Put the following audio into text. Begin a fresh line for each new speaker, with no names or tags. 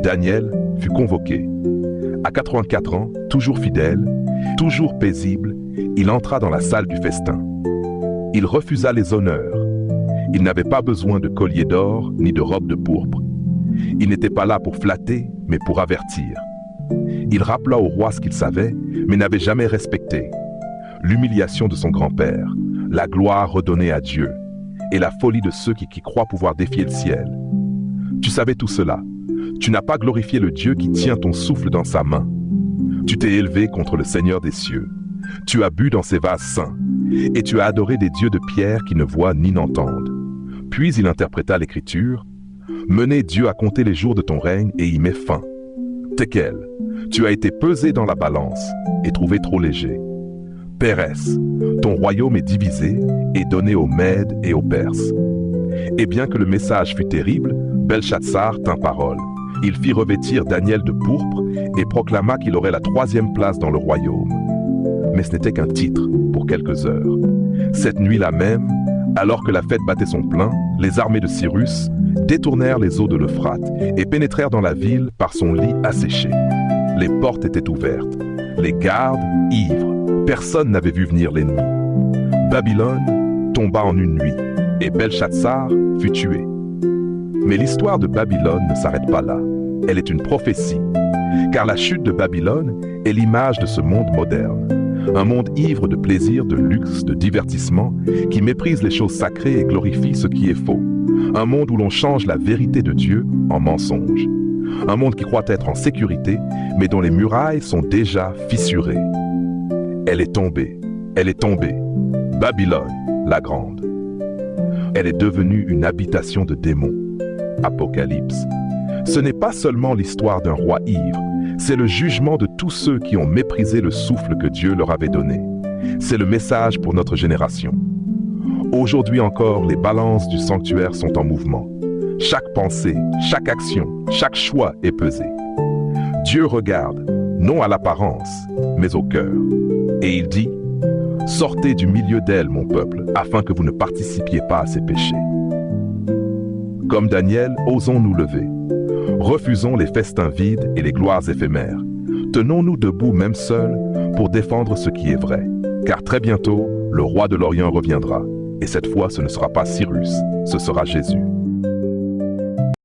Daniel fut convoqué. À 84 ans, toujours fidèle, toujours paisible, il entra dans la salle du festin. Il refusa les honneurs. Il n'avait pas besoin de collier d'or ni de robe de pourpre. Il n'était pas là pour flatter, mais pour avertir. Il rappela au roi ce qu'il savait, mais n'avait jamais respecté. L'humiliation de son grand-père, la gloire redonnée à Dieu, et la folie de ceux qui croient pouvoir défier le ciel. Tu savais tout cela. Tu n'as pas glorifié le Dieu qui tient ton souffle dans sa main. Tu t'es élevé contre le Seigneur des cieux. Tu as bu dans ses vases saints, et tu as adoré des dieux de pierre qui ne voient ni n'entendent. Puis il interpréta l'Écriture. Mener Dieu à compter les jours de ton règne et y met fin. Tekel, tu as été pesé dans la balance et trouvé trop léger. Pérès, ton royaume est divisé et donné aux Mèdes et aux Perses. Et bien que le message fût terrible, Belshazzar tint parole. Il fit revêtir Daniel de pourpre et proclama qu'il aurait la 3e place dans le royaume. Mais ce n'était qu'un titre pour quelques heures. Cette nuit-là même, alors que la fête battait son plein, les armées de Cyrus détournèrent les eaux de l'Euphrate et pénétrèrent dans la ville par son lit asséché. Les portes étaient ouvertes, les gardes ivres. Personne n'avait vu venir l'ennemi. Babylone tomba en une nuit et Belshazzar fut tué. Mais l'histoire de Babylone ne s'arrête pas là. Elle est une prophétie, car la chute de Babylone est l'image de ce monde moderne. Un monde ivre de plaisir, de luxe, de divertissement, qui méprise les choses sacrées et glorifie ce qui est faux. Un monde où l'on change la vérité de Dieu en mensonge. Un monde qui croit être en sécurité, mais dont les murailles sont déjà fissurées. Elle est tombée, Babylone, la grande. Elle est devenue une habitation de démons. Apocalypse. Ce n'est pas seulement l'histoire d'un roi ivre, c'est le jugement de tous ceux qui ont méprisé le souffle que Dieu leur avait donné. C'est le message pour notre génération. Aujourd'hui encore, les balances du sanctuaire sont en mouvement. Chaque pensée, chaque action, chaque choix est pesé. Dieu regarde, non à l'apparence, mais au cœur. Et il dit, « Sortez du milieu d'elle, mon peuple, afin que vous ne participiez pas à ses péchés. » Comme Daniel, osons nous lever. Refusons les festins vides et les gloires éphémères. Tenons-nous debout même seuls pour défendre ce qui est vrai. Car très bientôt, le roi de l'Orient reviendra. Et cette fois, ce ne sera pas Cyrus, ce sera Jésus.